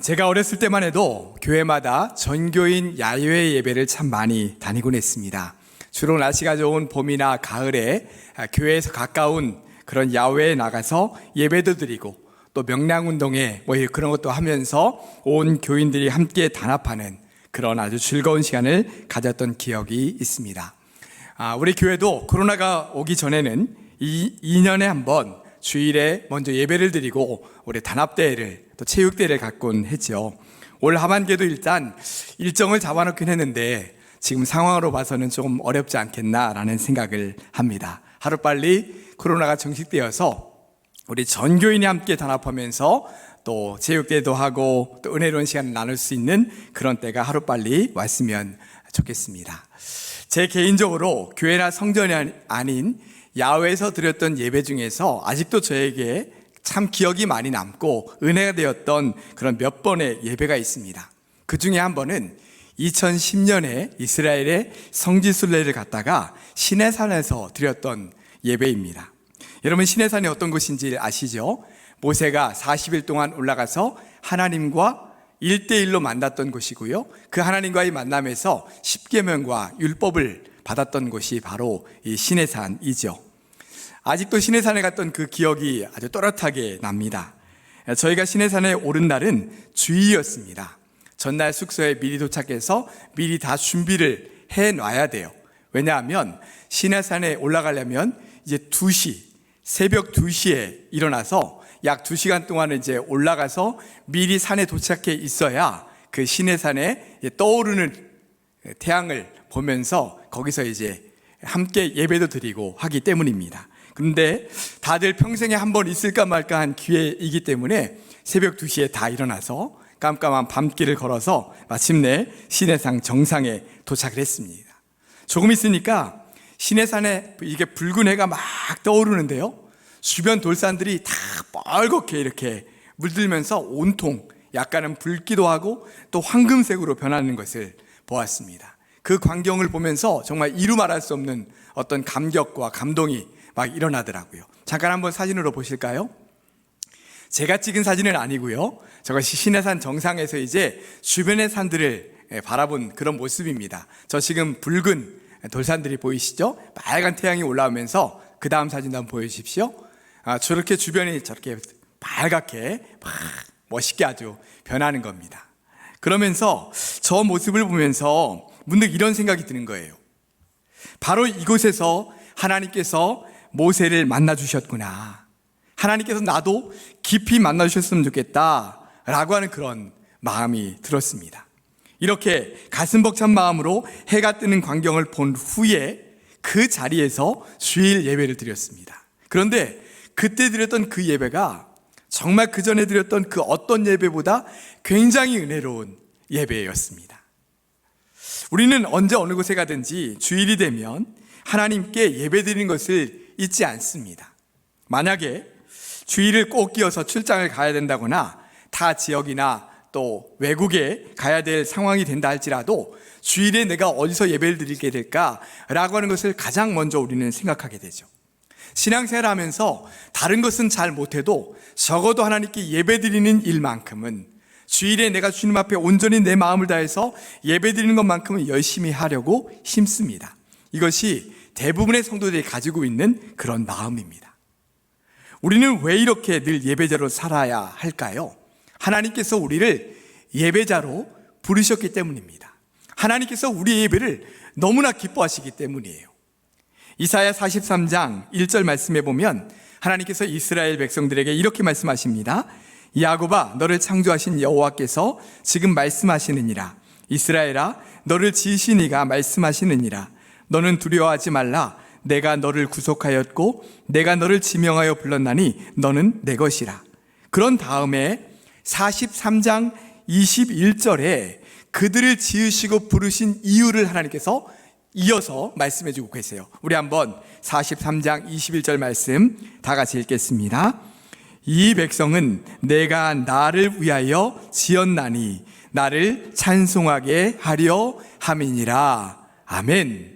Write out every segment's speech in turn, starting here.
제가 어렸을 때만 해도 교회마다 전교인 야외 예배를 참 많이 다니곤 했습니다. 주로 날씨가 좋은 봄이나 가을에 교회에서 가까운 그런 야외에 나가서 예배도 드리고 또 명랑운동회 그런 것도 하면서 온 교인들이 함께 단합하는 그런 아주 즐거운 시간을 가졌던 기억이 있습니다. 우리 교회도 코로나가 오기 전에는 2년에 한 번 주일에 먼저 예배를 드리고 우리 단합대회를 또 체육대회를 갖곤 했죠. 올 하반기에도 일단 일정을 잡아놓긴 했는데 지금 상황으로 봐서는 조금 어렵지 않겠나라는 생각을 합니다. 하루빨리 코로나가 정식되어서 우리 전교인이 함께 단합하면서 또 체육대회도 하고 또 은혜로운 시간을 나눌 수 있는 그런 때가 하루빨리 왔으면 좋겠습니다. 제 개인적으로 교회나 성전이 아닌 야외에서 드렸던 예배 중에서 아직도 저에게 참 기억이 많이 남고 은혜가 되었던 그런 몇 번의 예배가 있습니다. 그 중에 한 번은 2010년에 이스라엘의 성지순례를 갔다가 시내산에서 드렸던 예배입니다. 여러분, 시내산이 어떤 곳인지 아시죠? 모세가 40일 동안 올라가서 하나님과 1대1로 만났던 곳이고요. 그 하나님과의 만남에서 십계명과 율법을 받았던 곳이 바로 이 시내산이죠. 아직도 시내산에 갔던 그 기억이 아주 또렷하게 납니다. 저희가 시내산에 오른 날은 주일이었습니다. 전날 숙소에 미리 도착해서 미리 다 준비를 해놔야 돼요. 왜냐하면 시내산에 올라가려면 이제 새벽 2시에 일어나서 약 2시간 동안 이제 올라가서 미리 산에 도착해 있어야 그 시내산에 떠오르는 태양을 보면서 거기서 이제 함께 예배도 드리고 하기 때문입니다. 그런데 다들 평생에 한 번 있을까 말까 한 기회이기 때문에 새벽 2시에 다 일어나서 깜깜한 밤길을 걸어서 마침내 시내산 정상에 도착을 했습니다. 조금 있으니까 시내산에 이게 붉은 해가 막 떠오르는데요. 주변 돌산들이 다 빨갛게 이렇게 물들면서 온통 약간은 붉기도 하고 또 황금색으로 변하는 것을 보았습니다. 그 광경을 보면서 정말 이루 말할 수 없는 어떤 감격과 감동이 막 일어나더라고요. 잠깐 한번 사진으로 보실까요? 제가 찍은 사진은 아니고요. 저것이 시내산 정상에서 이제 주변의 산들을 바라본 그런 모습입니다. 저 지금 붉은 돌산들이 보이시죠? 빨간 태양이 올라오면서 그 다음 사진도 한번 보여주십시오. 저렇게 주변이 저렇게 빨갛게 막 멋있게 아주 변하는 겁니다. 그러면서 저 모습을 보면서 문득 이런 생각이 드는 거예요. 바로 이곳에서 하나님께서 모세를 만나 주셨구나. 하나님께서 나도 깊이 만나 주셨으면 좋겠다 라고 하는 그런 마음이 들었습니다. 이렇게 가슴 벅찬 마음으로 해가 뜨는 광경을 본 후에 그 자리에서 주일 예배를 드렸습니다. 그런데 그때 드렸던 그 예배가 정말 그 전에 드렸던 그 어떤 예배보다 굉장히 은혜로운 예배였습니다. 우리는 언제 어느 곳에 가든지 주일이 되면 하나님께 예배드리는 것을 잊지 않습니다. 만약에 주일을 꼭 끼어서 출장을 가야 된다거나 타 지역이나 또 외국에 가야 될 상황이 된다 할지라도 주일에 내가 어디서 예배를 드리게 될까라고 하는 것을 가장 먼저 우리는 생각하게 되죠. 신앙생활 하면서 다른 것은 잘 못해도 적어도 하나님께 예배드리는 일만큼은 주일에 내가 주님 앞에 온전히 내 마음을 다해서 예배드리는 것만큼은 열심히 하려고 힘씁니다. 이것이 대부분의 성도들이 가지고 있는 그런 마음입니다. 우리는 왜 이렇게 늘 예배자로 살아야 할까요? 하나님께서 우리를 예배자로 부르셨기 때문입니다. 하나님께서 우리의 예배를 너무나 기뻐하시기 때문이에요. 이사야 43장 1절 말씀에 보면 하나님께서 이스라엘 백성들에게 이렇게 말씀하십니다. 야곱아, 너를 창조하신 여호와께서 지금 말씀하시느니라. 이스라엘아, 너를 지으신 이가 말씀하시느니라. 너는 두려워하지 말라. 내가 너를 구속하였고 내가 너를 지명하여 불렀나니 너는 내 것이라. 그런 다음에 43장 21절에 그들을 지으시고 부르신 이유를 하나님께서 이어서 말씀해 주고 계세요. 우리 한번 43장 21절 말씀 다 같이 읽겠습니다. 이 백성은 내가 나를 위하여 지었나니 나를 찬송하게 하려 함이니라. 아멘.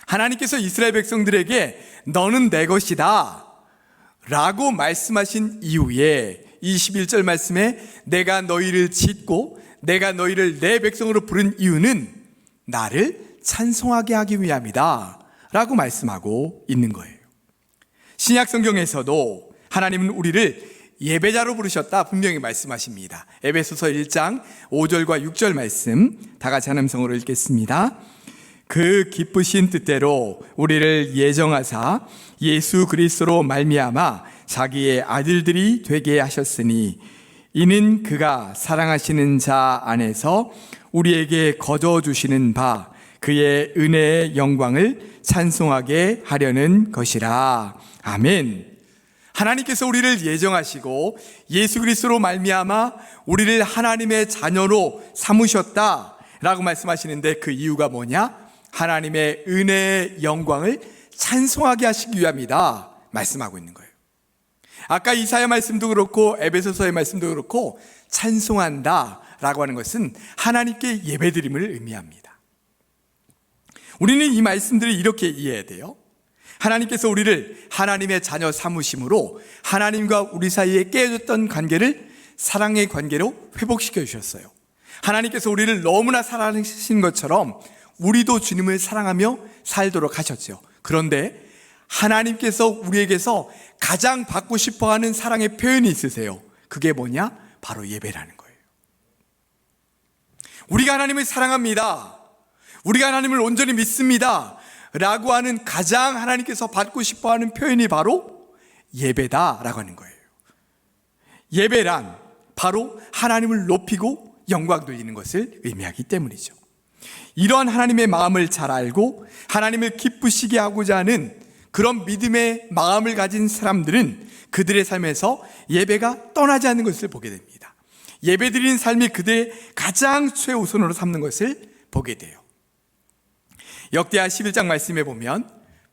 하나님께서 이스라엘 백성들에게 너는 내 것이다 라고 말씀하신 이후에 21절 말씀에 내가 너희를 짓고 내가 너희를 내 백성으로 부른 이유는 나를 찬송하게 하기 위함이다 라고 말씀하고 있는 거예요. 신약 성경에서도 하나님은 우리를 예배자로 부르셨다 분명히 말씀하십니다. 에베소서 1장 5절과 6절 말씀 다 같이 한 음성으로 읽겠습니다. 그 기쁘신 뜻대로 우리를 예정하사 예수 그리스도로 말미암아 자기의 아들들이 되게 하셨으니 이는 그가 사랑하시는 자 안에서 우리에게 거저 주시는 바 그의 은혜의 영광을 찬송하게 하려는 것이라. 아멘. 하나님께서 우리를 예정하시고 예수 그리스도로 말미암아 우리를 하나님의 자녀로 삼으셨다라고 말씀하시는데 그 이유가 뭐냐? 하나님의 은혜의 영광을 찬송하게 하시기 위함이다 말씀하고 있는 거예요. 아까 이사야 말씀도 그렇고 에베소서의 말씀도 그렇고 찬송한다 라고 하는 것은 하나님께 예배드림을 의미합니다. 우리는 이 말씀들을 이렇게 이해해야 돼요. 하나님께서 우리를 하나님의 자녀 삼으심으로 하나님과 우리 사이에 깨어졌던 관계를 사랑의 관계로 회복시켜 주셨어요. 하나님께서 우리를 너무나 사랑하신 것처럼 우리도 주님을 사랑하며 살도록 하셨죠. 그런데 하나님께서 우리에게서 가장 받고 싶어하는 사랑의 표현이 있으세요. 그게 뭐냐? 바로 예배라는 거예요. 우리가 하나님을 사랑합니다, 우리가 하나님을 온전히 믿습니다 라고 하는 가장 하나님께서 받고 싶어하는 표현이 바로 예배다라고 하는 거예요. 예배란 바로 하나님을 높이고 영광 돌리는 것을 의미하기 때문이죠. 이러한 하나님의 마음을 잘 알고 하나님을 기쁘시게 하고자 하는 그런 믿음의 마음을 가진 사람들은 그들의 삶에서 예배가 떠나지 않는 것을 보게 됩니다. 예배드리는 삶이 그들의 가장 최우선으로 삼는 것을 보게 돼요. 역대하 11장 말씀에 보면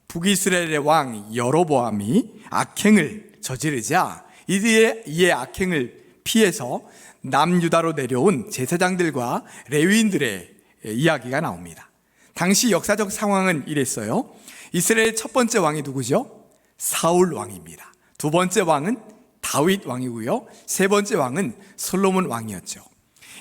북이스라엘의 왕 여로보암이 악행을 저지르자 이의 악행을 피해서 남유다로 내려온 제사장들과 레위인들의 이야기가 나옵니다. 당시 역사적 상황은 이랬어요. 이스라엘의 첫 번째 왕이 누구죠? 사울 왕입니다. 두 번째 왕은 다윗 왕이고요. 세 번째 왕은 솔로몬 왕이었죠.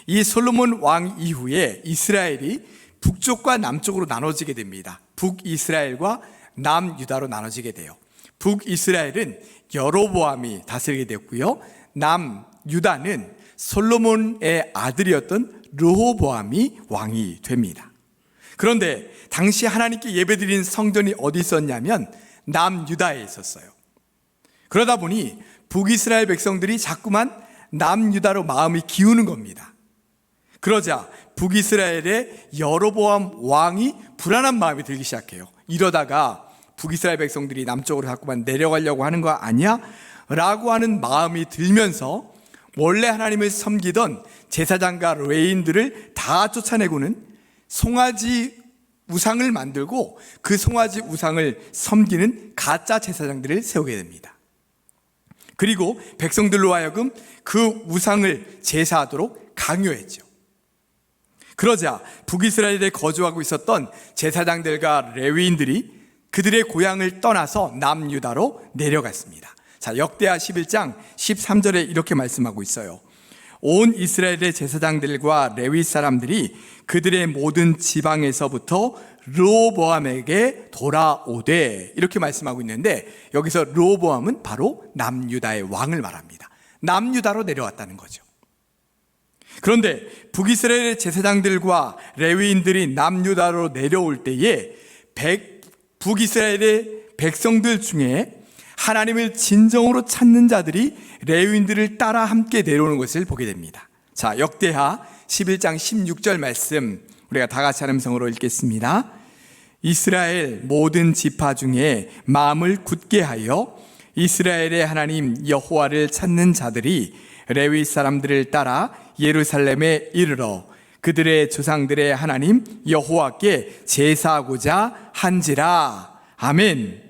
이 솔로몬 왕 이후에 이스라엘이 북쪽과 남쪽으로 나눠지게 됩니다. 북이스라엘과 남유다로 나눠지게 돼요. 북이스라엘은 여로보암이 다스리게 됐고요. 남유다는 솔로몬의 아들이었던 르호보암이 왕이 됩니다. 그런데 당시 하나님께 예배드리는 성전이 어디 있었냐면 남유다에 있었어요. 그러다 보니 북이스라엘 백성들이 자꾸만 남유다로 마음이 기우는 겁니다. 그러자 북이스라엘의 여로보암 왕이 불안한 마음이 들기 시작해요. 이러다가 북이스라엘 백성들이 남쪽으로 자꾸만 내려가려고 하는 거 아니야? 라고 하는 마음이 들면서 원래 하나님을 섬기던 제사장과 레위인들을 다 쫓아내고는 송아지 우상을 만들고 그 송아지 우상을 섬기는 가짜 제사장들을 세우게 됩니다. 그리고 백성들로 하여금 그 우상을 제사하도록 강요했죠. 그러자 북이스라엘에 거주하고 있었던 제사장들과 레위인들이 그들의 고향을 떠나서 남유다로 내려갔습니다. 자, 역대하 11장 13절에 이렇게 말씀하고 있어요. 온 이스라엘의 제사장들과 레위 사람들이 그들의 모든 지방에서부터 르호보암에게 돌아오되, 이렇게 말씀하고 있는데 여기서 르호보암은 바로 남유다의 왕을 말합니다. 남유다로 내려왔다는 거죠. 그런데 북이스라엘의 제사장들과 레위인들이 남유다로 내려올 때에 북이스라엘의 백성들 중에 하나님을 진정으로 찾는 자들이 레위인들을 따라 함께 내려오는 것을 보게 됩니다. 자, 역대하 11장 16절 말씀 우리가 다 같이 한 음성으로 읽겠습니다. 이스라엘 모든 지파 중에 마음을 굳게 하여 이스라엘의 하나님 여호와를 찾는 자들이 레위 사람들을 따라 예루살렘에 이르러 그들의 조상들의 하나님 여호와께 제사하고자 한지라. 아멘.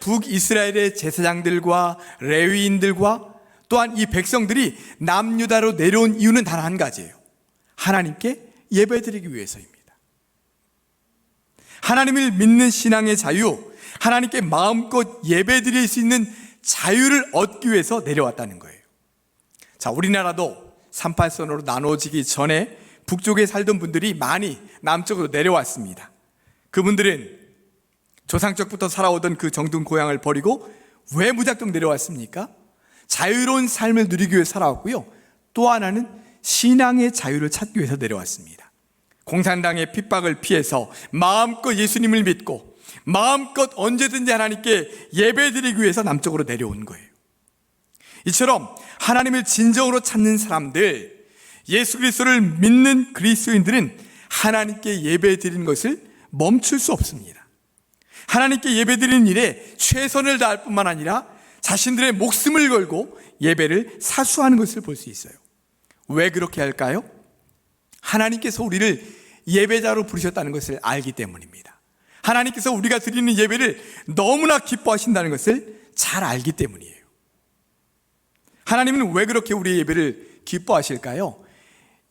북이스라엘의 제사장들과 레위인들과 또한 이 백성들이 남유다로 내려온 이유는 단 한 가지예요. 하나님께 예배드리기 위해서입니다. 하나님을 믿는 신앙의 자유, 하나님께 마음껏 예배드릴 수 있는 자유를 얻기 위해서 내려왔다는 거예요. 자, 우리나라도 38선으로 나눠지기 전에 북쪽에 살던 분들이 많이 남쪽으로 내려왔습니다. 그분들은 조상적부터 살아오던 그 정든 고향을 버리고 왜 무작정 내려왔습니까? 자유로운 삶을 누리기 위해 살아왔고요. 또 하나는 신앙의 자유를 찾기 위해서 내려왔습니다. 공산당의 핍박을 피해서 마음껏 예수님을 믿고 마음껏 언제든지 하나님께 예배드리기 위해서 남쪽으로 내려온 거예요. 이처럼 하나님을 진정으로 찾는 사람들, 예수 그리스도를 믿는 그리스도인들은 하나님께 예배드리는 것을 멈출 수 없습니다. 하나님께 예배드리는 일에 최선을 다할 뿐만 아니라 자신들의 목숨을 걸고 예배를 사수하는 것을 볼 수 있어요. 왜 그렇게 할까요? 하나님께서 우리를 예배자로 부르셨다는 것을 알기 때문입니다. 하나님께서 우리가 드리는 예배를 너무나 기뻐하신다는 것을 잘 알기 때문이에요. 하나님은 왜 그렇게 우리의 예배를 기뻐하실까요?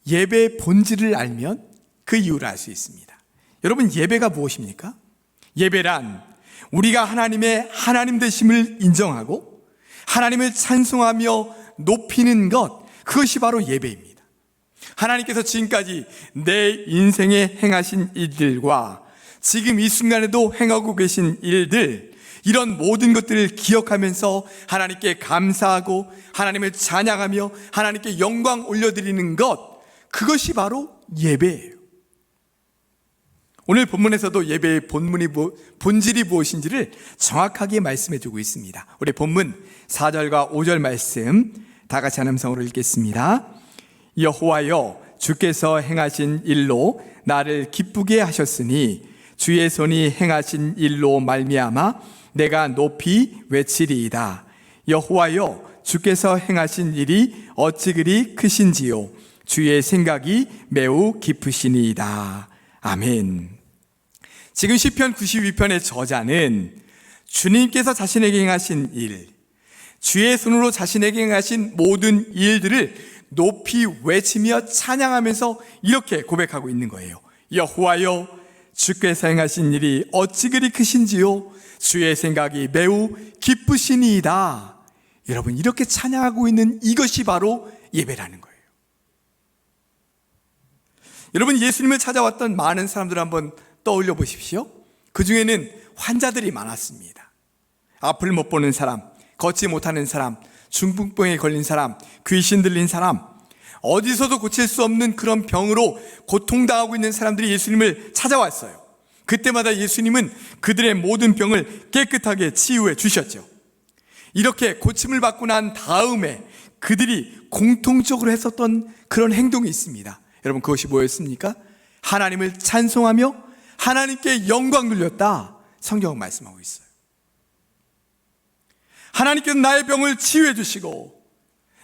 예배의 본질을 알면 그 이유를 알 수 있습니다. 여러분, 예배가 무엇입니까? 예배란 우리가 하나님의 하나님 되심을 인정하고 하나님을 찬송하며 높이는 것, 그것이 바로 예배입니다. 하나님께서 지금까지 내 인생에 행하신 일들과 지금 이 순간에도 행하고 계신 일들, 이런 모든 것들을 기억하면서 하나님께 감사하고 하나님을 찬양하며 하나님께 영광 올려드리는 것, 그것이 바로 예배예요. 오늘 본문에서도 예배의 본질이 무엇인지를 정확하게 말씀해주고 있습니다. 우리 본문 4절과 5절 말씀 다 같이 한 음성으로 읽겠습니다. 여호와여, 주께서 행하신 일로 나를 기쁘게 하셨으니 주의 손이 행하신 일로 말미암아 내가 높이 외치리이다. 여호와여, 주께서 행하신 일이 어찌 그리 크신지요. 주의 생각이 매우 깊으시니이다. 아멘. 지금 시편 92편의 저자는 주님께서 자신에게 행하신 일, 주의 손으로 자신에게 행하신 모든 일들을 높이 외치며 찬양하면서 이렇게 고백하고 있는 거예요. 여호와여, 주께서 행하신 일이 어찌 그리 크신지요. 주의 생각이 매우 기쁘시니이다. 여러분, 이렇게 찬양하고 있는 이것이 바로 예배라는 거예요. 여러분, 예수님을 찾아왔던 많은 사람들 한번 떠올려 보십시오. 그 중에는 환자들이 많았습니다. 앞을 못 보는 사람, 걷지 못하는 사람, 중풍병에 걸린 사람, 귀신 들린 사람, 어디서도 고칠 수 없는 그런 병으로 고통당하고 있는 사람들이 예수님을 찾아왔어요. 그때마다 예수님은 그들의 모든 병을 깨끗하게 치유해 주셨죠. 이렇게 고침을 받고 난 다음에 그들이 공통적으로 했었던 그런 행동이 있습니다. 여러분, 그것이 뭐였습니까? 하나님을 찬송하며 하나님께 영광 돌렸다. 성경은 말씀하고 있어요. 하나님께서 나의 병을 치유해 주시고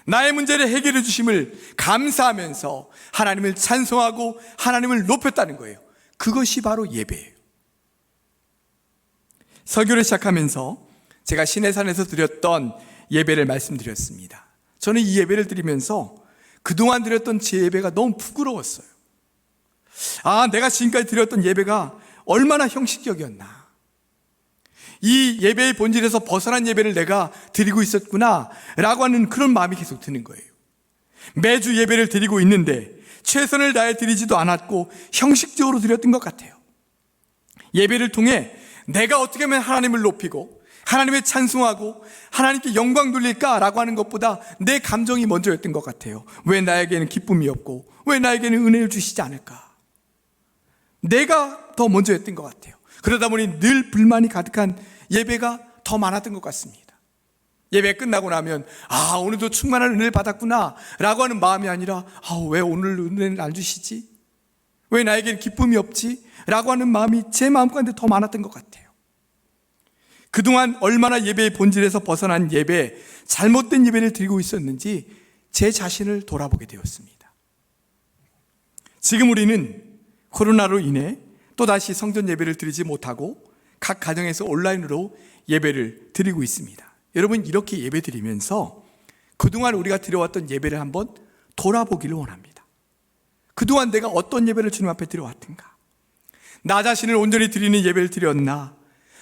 나의 문제를 해결해 주심을 감사하면서 하나님을 찬송하고 하나님을 높였다는 거예요. 그것이 바로 예배예요. 설교를 시작하면서 제가 시내산에서 드렸던 예배를 말씀드렸습니다. 저는 이 예배를 드리면서 그동안 드렸던 제 예배가 너무 부끄러웠어요. 내가 지금까지 드렸던 예배가 얼마나 형식적이었나. 이 예배의 본질에서 벗어난 예배를 내가 드리고 있었구나 라고 하는 그런 마음이 계속 드는 거예요. 매주 예배를 드리고 있는데 최선을 다해 드리지도 않았고 형식적으로 드렸던 것 같아요. 예배를 통해 내가 어떻게 하면 하나님을 높이고 하나님을 찬송하고 하나님께 영광 돌릴까라고 하는 것보다 내 감정이 먼저였던 것 같아요. 왜 나에게는 기쁨이 없고 왜 나에게는 은혜를 주시지 않을까. 내가 더 먼저였던 것 같아요. 그러다 보니 늘 불만이 가득한 예배가 더 많았던 것 같습니다. 예배 끝나고 나면 오늘도 충만한 은혜를 받았구나 라고 하는 마음이 아니라 왜 오늘 은혜를 안 주시지? 왜 나에게는 기쁨이 없지? 라고 하는 마음이 제 마음 가운데 더 많았던 것 같아요. 그동안 얼마나 예배의 본질에서 벗어난 예배, 잘못된 예배를 드리고 있었는지 제 자신을 돌아보게 되었습니다. 지금 우리는 코로나로 인해 또다시 성전 예배를 드리지 못하고 각 가정에서 온라인으로 예배를 드리고 있습니다. 여러분, 이렇게 예배 드리면서 그동안 우리가 드려왔던 예배를 한번 돌아보기를 원합니다. 그동안 내가 어떤 예배를 주님 앞에 드려왔던가? 나 자신을 온전히 드리는 예배를 드렸나?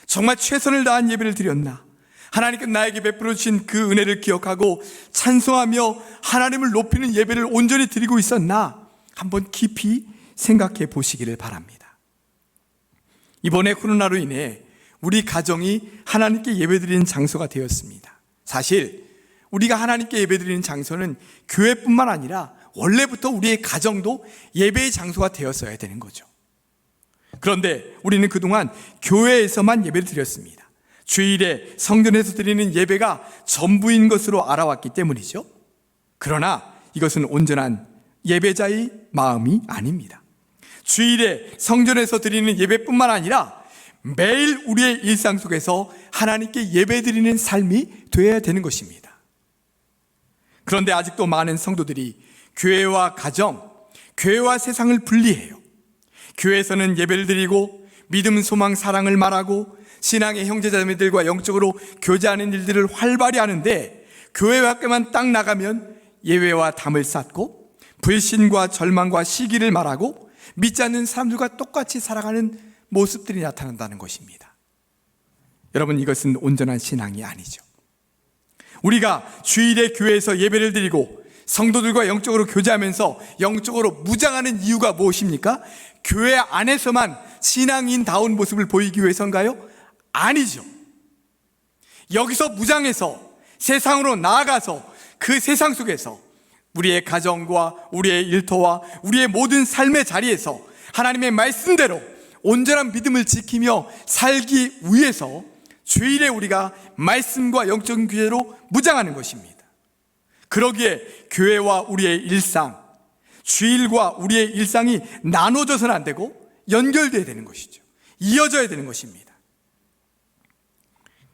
정말 최선을 다한 예배를 드렸나? 하나님께 나에게 베풀어 주신 그 은혜를 기억하고 찬송하며 하나님을 높이는 예배를 온전히 드리고 있었나 한번 깊이 생각해 보시기를 바랍니다. 이번에 코로나로 인해 우리 가정이 하나님께 예배드리는 장소가 되었습니다. 사실 우리가 하나님께 예배드리는 장소는 교회뿐만 아니라 원래부터 우리의 가정도 예배의 장소가 되었어야 되는 거죠. 그런데 우리는 그동안 교회에서만 예배를 드렸습니다. 주일에 성전에서 드리는 예배가 전부인 것으로 알아왔기 때문이죠. 그러나 이것은 온전한 예배자의 마음이 아닙니다. 주일에 성전에서 드리는 예배뿐만 아니라 매일 우리의 일상 속에서 하나님께 예배드리는 삶이 되어야 되는 것입니다. 그런데 아직도 많은 성도들이 교회와 가정, 교회와 세상을 분리해요. 교회에서는 예배를 드리고 믿음, 소망, 사랑을 말하고 신앙의 형제자매들과 영적으로 교제하는 일들을 활발히 하는데 교회 밖에만 딱 나가면 예외와 담을 쌓고 불신과 절망과 시기를 말하고 믿지 않는 사람들과 똑같이 살아가는 모습들이 나타난다는 것입니다. 여러분, 이것은 온전한 신앙이 아니죠. 우리가 주일에 교회에서 예배를 드리고 성도들과 영적으로 교제하면서 영적으로 무장하는 이유가 무엇입니까? 교회 안에서만 신앙인다운 모습을 보이기 위해서인가요? 아니죠. 여기서 무장해서 세상으로 나아가서 그 세상 속에서 우리의 가정과 우리의 일터와 우리의 모든 삶의 자리에서 하나님의 말씀대로 온전한 믿음을 지키며 살기 위해서 주일에 우리가 말씀과 영적인 교제로 무장하는 것입니다. 그러기에 교회와 우리의 일상, 주일과 우리의 일상이 나눠져서는 안 되고 연결되어야 되는 것이죠. 이어져야 되는 것입니다.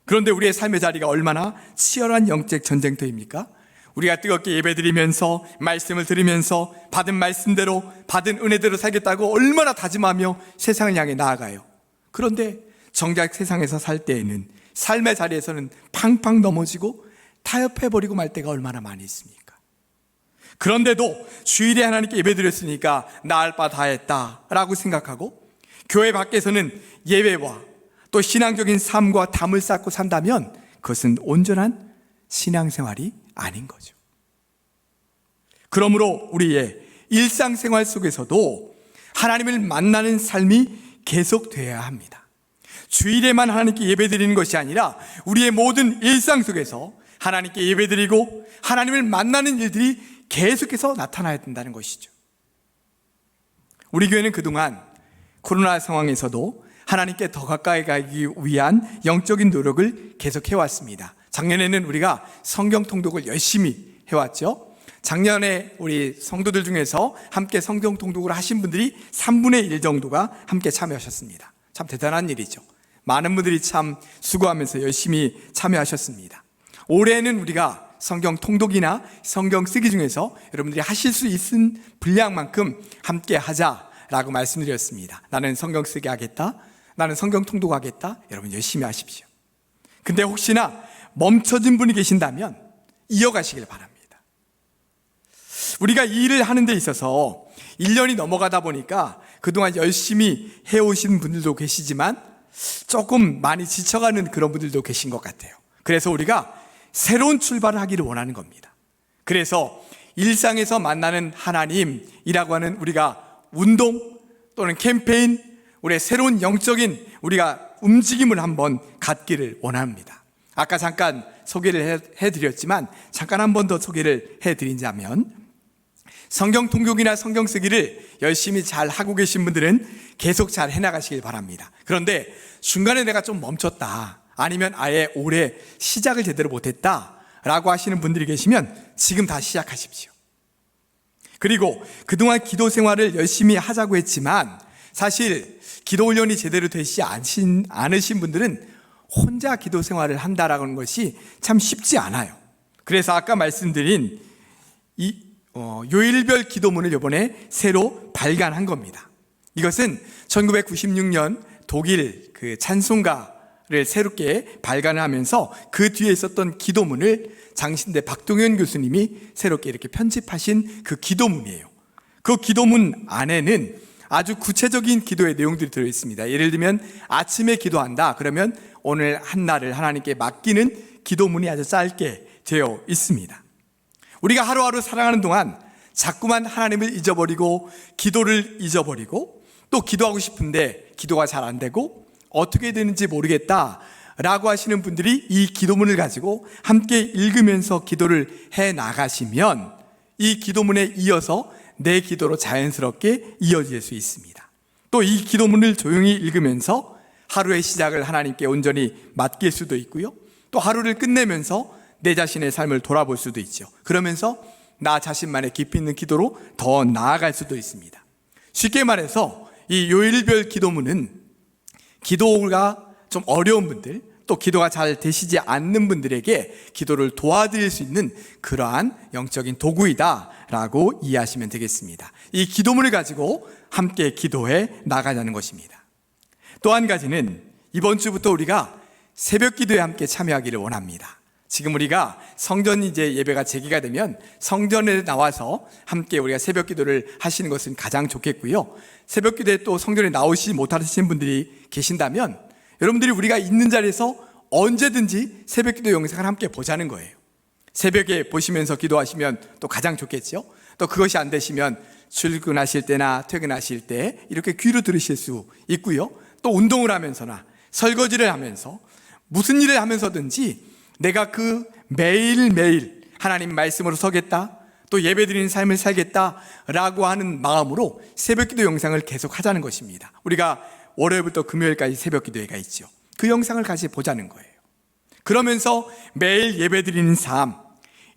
그런데 우리의 삶의 자리가 얼마나 치열한 영적 전쟁터입니까? 우리가 뜨겁게 예배드리면서 말씀을 들으면서 받은 말씀대로 받은 은혜대로 살겠다고 얼마나 다짐하며 세상을 향해 나아가요. 그런데 정작 세상에서 살 때에는 삶의 자리에서는 팡팡 넘어지고 타협해버리고 말 때가 얼마나 많이 있습니까? 그런데도 주일에 하나님께 예배드렸으니까 나을 바 다 했다 라고 생각하고 교회 밖에서는 예배와 또 신앙적인 삶과 담을 쌓고 산다면 그것은 온전한 신앙생활이 아닌 거죠. 그러므로 우리의 일상생활 속에서도 하나님을 만나는 삶이 계속되어야 합니다. 주일에만 하나님께 예배드리는 것이 아니라 우리의 모든 일상 속에서 하나님께 예배드리고 하나님을 만나는 일들이 계속해서 나타나야 된다는 것이죠. 우리 교회는 그동안 코로나 상황에서도 하나님께 더 가까이 가기 위한 영적인 노력을 계속해왔습니다. 작년에는 우리가 성경 통독을 열심히 해왔죠. 작년에 우리 성도들 중에서 함께 성경 통독을 하신 분들이 3분의 1 정도가 함께 참여하셨습니다. 참 대단한 일이죠. 많은 분들이 참 수고하면서 열심히 참여하셨습니다. 올해는 우리가 성경 통독이나 성경 쓰기 중에서 여러분들이 하실 수 있는 분량만큼 함께 하자라고 말씀드렸습니다. 나는 성경 쓰기 하겠다, 나는 성경 통독하겠다. 여러분 열심히 하십시오. 근데 혹시나 멈춰진 분이 계신다면 이어가시길 바랍니다. 우리가 이 일을 하는 데 있어서 1년이 넘어가다 보니까 그동안 열심히 해오신 분들도 계시지만 조금 많이 지쳐가는 그런 분들도 계신 것 같아요. 그래서 우리가 새로운 출발을 하기를 원하는 겁니다. 그래서 일상에서 만나는 하나님이라고 하는 우리가 운동 또는 캠페인, 우리의 새로운 영적인 우리가 움직임을 한번 갖기를 원합니다. 아까 잠깐 소개를 해드렸지만 잠깐 한 번 더 소개를 해드리자면, 성경 통독이나 성경 쓰기를 열심히 잘 하고 계신 분들은 계속 잘 해나가시길 바랍니다. 그런데 중간에 내가 좀 멈췄다, 아니면 아예 올해 시작을 제대로 못했다 라고 하시는 분들이 계시면 지금 다시 시작하십시오. 그리고 그동안 기도 생활을 열심히 하자고 했지만 사실 기도 훈련이 제대로 되지 않으신 분들은 혼자 기도 생활을 한다라는 것이 참 쉽지 않아요. 그래서 아까 말씀드린 이 요일별 기도문을 이번에 새로 발간한 겁니다. 이것은 1996년 독일 그 찬송가를 새롭게 발간을 하면서 그 뒤에 있었던 기도문을 장신대 박동현 교수님이 새롭게 이렇게 편집하신 그 기도문이에요. 그 기도문 안에는 아주 구체적인 기도의 내용들이 들어있습니다. 예를 들면 아침에 기도한다 그러면 오늘 한 날을 하나님께 맡기는 기도문이 아주 짧게 되어 있습니다. 우리가 하루하루 살아가는 동안 자꾸만 하나님을 잊어버리고 기도를 잊어버리고 또 기도하고 싶은데 기도가 잘 안 되고 어떻게 되는지 모르겠다라고 하시는 분들이 이 기도문을 가지고 함께 읽으면서 기도를 해 나가시면 이 기도문에 이어서 내 기도로 자연스럽게 이어질 수 있습니다. 또 이 기도문을 조용히 읽으면서 하루의 시작을 하나님께 온전히 맡길 수도 있고요. 또 하루를 끝내면서 내 자신의 삶을 돌아볼 수도 있죠. 그러면서 나 자신만의 깊이 있는 기도로 더 나아갈 수도 있습니다. 쉽게 말해서 이 요일별 기도문은 기도가 좀 어려운 분들, 또 기도가 잘 되시지 않는 분들에게 기도를 도와드릴 수 있는 그러한 영적인 도구이다라고 이해하시면 되겠습니다. 이 기도문을 가지고 함께 기도해 나가자는 것입니다. 또 한 가지는 이번 주부터 우리가 새벽 기도에 함께 참여하기를 원합니다. 지금 우리가 성전 이제 예배가 재개가 되면 성전에 나와서 함께 우리가 새벽 기도를 하시는 것은 가장 좋겠고요. 새벽 기도에 또 성전에 나오시지 못하시는 분들이 계신다면 여러분들이 우리가 있는 자리에서 언제든지 새벽 기도 영상을 함께 보자는 거예요. 새벽에 보시면서 기도하시면 또 가장 좋겠죠. 또 그것이 안 되시면 출근하실 때나 퇴근하실 때 이렇게 귀로 들으실 수 있고요. 또 운동을 하면서나 설거지를 하면서 무슨 일을 하면서든지 내가 그 매일매일 하나님 말씀으로 서겠다, 또 예배드리는 삶을 살겠다라고 하는 마음으로 새벽기도 영상을 계속 하자는 것입니다. 우리가 월요일부터 금요일까지 새벽기도회가 있죠. 그 영상을 같이 보자는 거예요. 그러면서 매일 예배드리는 삶,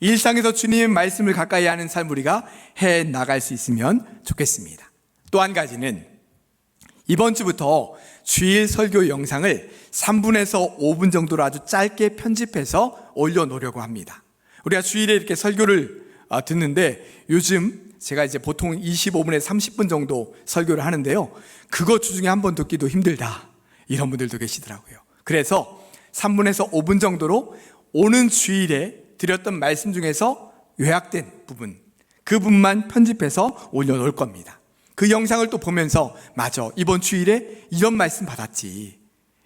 일상에서 주님의 말씀을 가까이 하는 삶 우리가 해 나갈 수 있으면 좋겠습니다. 또 한 가지는 이번 주부터 주일 설교 영상을 3분에서 5분 정도로 아주 짧게 편집해서 올려놓으려고 합니다. 우리가 주일에 이렇게 설교를 듣는데 요즘 제가 이제 보통 25분에서 30분 정도 설교를 하는데요. 그거 주중에 한 번 듣기도 힘들다. 이런 분들도 계시더라고요. 그래서 3분에서 5분 정도로 오는 주일에 드렸던 말씀 중에서 요약된 부분, 그 부분만 편집해서 올려놓을 겁니다. 그 영상을 또 보면서 맞아, 이번 주일에 이런 말씀 받았지,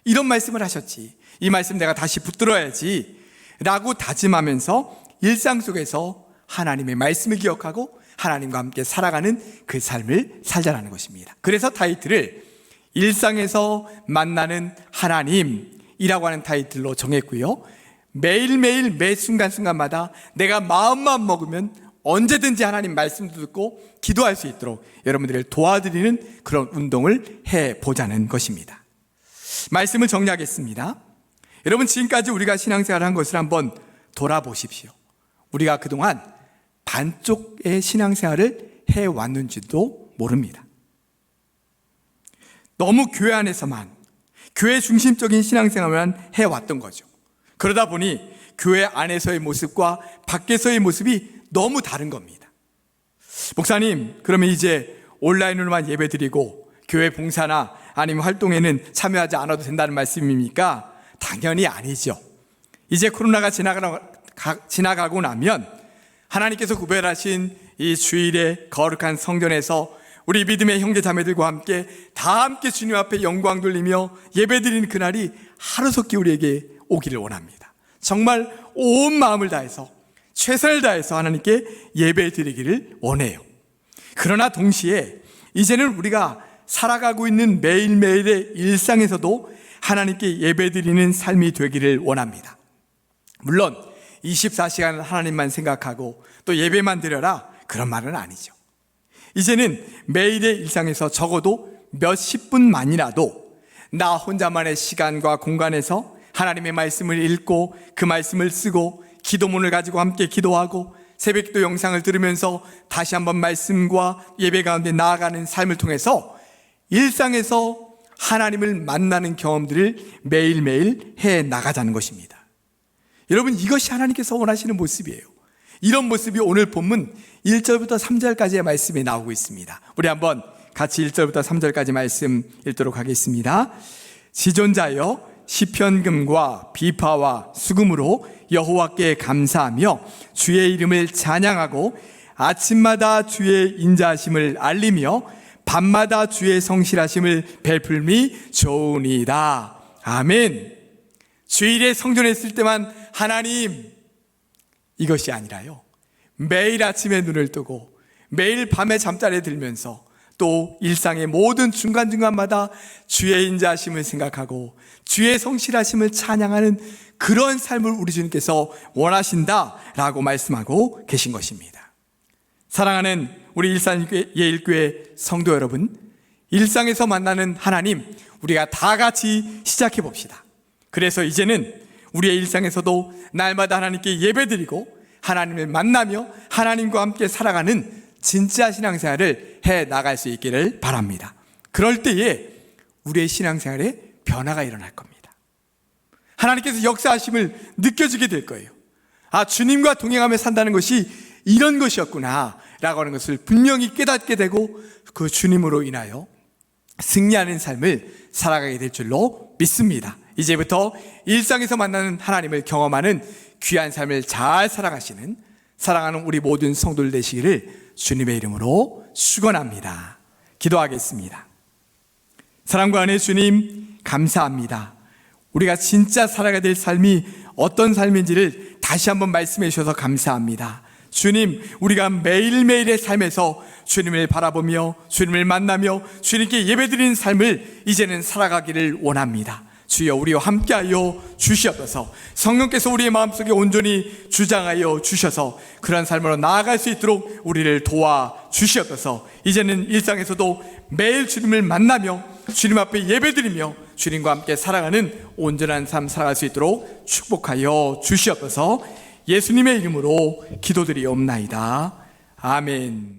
이런 말씀을 하셨지, 이 말씀 내가 다시 붙들어야지 라고 다짐하면서 일상 속에서 하나님의 말씀을 기억하고 하나님과 함께 살아가는 그 삶을 살자라는 것입니다. 그래서 타이틀을 일상에서 만나는 하나님이라고 하는 타이틀로 정했고요. 매일매일 매 순간순간마다 내가 마음만 먹으면 언제든지 하나님 말씀도 듣고 기도할 수 있도록 여러분들을 도와드리는 그런 운동을 해보자는 것입니다. 말씀을 정리하겠습니다. 여러분, 지금까지 우리가 신앙생활을 한 것을 한번 돌아보십시오. 우리가 그동안 반쪽의 신앙생활을 해왔는지도 모릅니다. 너무 교회 안에서만 교회 중심적인 신앙생활만 해왔던 거죠. 그러다 보니 교회 안에서의 모습과 밖에서의 모습이 너무 다른 겁니다. 목사님, 그러면 이제 온라인으로만 예배드리고 교회 봉사나 아니면 활동에는 참여하지 않아도 된다는 말씀입니까? 당연히 아니죠. 이제 코로나가 지나가고 나면 하나님께서 구별하신 이 주일에 거룩한 성전에서 우리 믿음의 형제 자매들과 함께 다 함께 주님 앞에 영광 돌리며 예배드리는 그날이 하루속히 우리에게 오기를 원합니다. 정말 온 마음을 다해서 최선을 다해서 하나님께 예배드리기를 원해요. 그러나 동시에 이제는 우리가 살아가고 있는 매일매일의 일상에서도 하나님께 예배드리는 삶이 되기를 원합니다. 물론 24시간 하나님만 생각하고 또 예배만 드려라, 그런 말은 아니죠. 이제는 매일의 일상에서 적어도 몇십 분만이라도 나 혼자만의 시간과 공간에서 하나님의 말씀을 읽고 그 말씀을 쓰고 기도문을 가지고 함께 기도하고 새벽기도 영상을 들으면서 다시 한번 말씀과 예배 가운데 나아가는 삶을 통해서 일상에서 하나님을 만나는 경험들을 매일매일 해 나가자는 것입니다. 여러분, 이것이 하나님께서 원하시는 모습이에요. 이런 모습이 오늘 본문 1절부터 3절까지의 말씀에 나오고 있습니다. 우리 한번 같이 1절부터 3절까지 말씀 읽도록 하겠습니다. 지존자여, 시편금과 비파와 수금으로 여호와께 감사하며 주의 이름을 찬양하고 아침마다 주의 인자하심을 알리며 밤마다 주의 성실하심을 베풀미 좋으니이다. 아멘. 주일에 성전에 있을 때만 하나님, 이것이 아니라요, 매일 아침에 눈을 뜨고 매일 밤에 잠자리에 들면서 또 일상의 모든 중간중간마다 주의 인자하심을 생각하고 주의 성실하심을 찬양하는 그런 삶을 우리 주님께서 원하신다라고 말씀하고 계신 것입니다. 사랑하는 우리 일산예일교회 성도 여러분, 일상에서 만나는 하나님, 우리가 다 같이 시작해 봅시다. 그래서 이제는 우리의 일상에서도 날마다 하나님께 예배드리고 하나님을 만나며 하나님과 함께 살아가는 진짜 신앙생활을 해 나갈 수 있기를 바랍니다. 그럴 때에 우리의 신앙생활에 변화가 일어날 겁니다. 하나님께서 역사하심을 느껴지게 될 거예요. 아, 주님과 동행하며 산다는 것이 이런 것이었구나 라고 하는 것을 분명히 깨닫게 되고 그 주님으로 인하여 승리하는 삶을 살아가게 될 줄로 믿습니다. 이제부터 일상에서 만나는 하나님을 경험하는 귀한 삶을 잘 살아가시는 사랑하는 우리 모든 성도들 되시기를 주님의 이름으로 축원합니다. 기도하겠습니다. 사랑과 은혜 주님, 감사합니다. 우리가 진짜 살아가야 될 삶이 어떤 삶인지를 다시 한번 말씀해 주셔서 감사합니다. 주님, 우리가 매일매일의 삶에서 주님을 바라보며 주님을 만나며 주님께 예배드리는 삶을 이제는 살아가기를 원합니다. 주여, 우리와 함께하여 주시옵소서. 성령께서 우리의 마음속에 온전히 주장하여 주셔서 그런 삶으로 나아갈 수 있도록 우리를 도와주시옵소서. 이제는 일상에서도 매일 주님을 만나며 주님 앞에 예배드리며 주님과 함께 살아가는 온전한 삶 살아갈 수 있도록 축복하여 주시옵소서. 예수님의 이름으로 기도드리옵나이다. 아멘.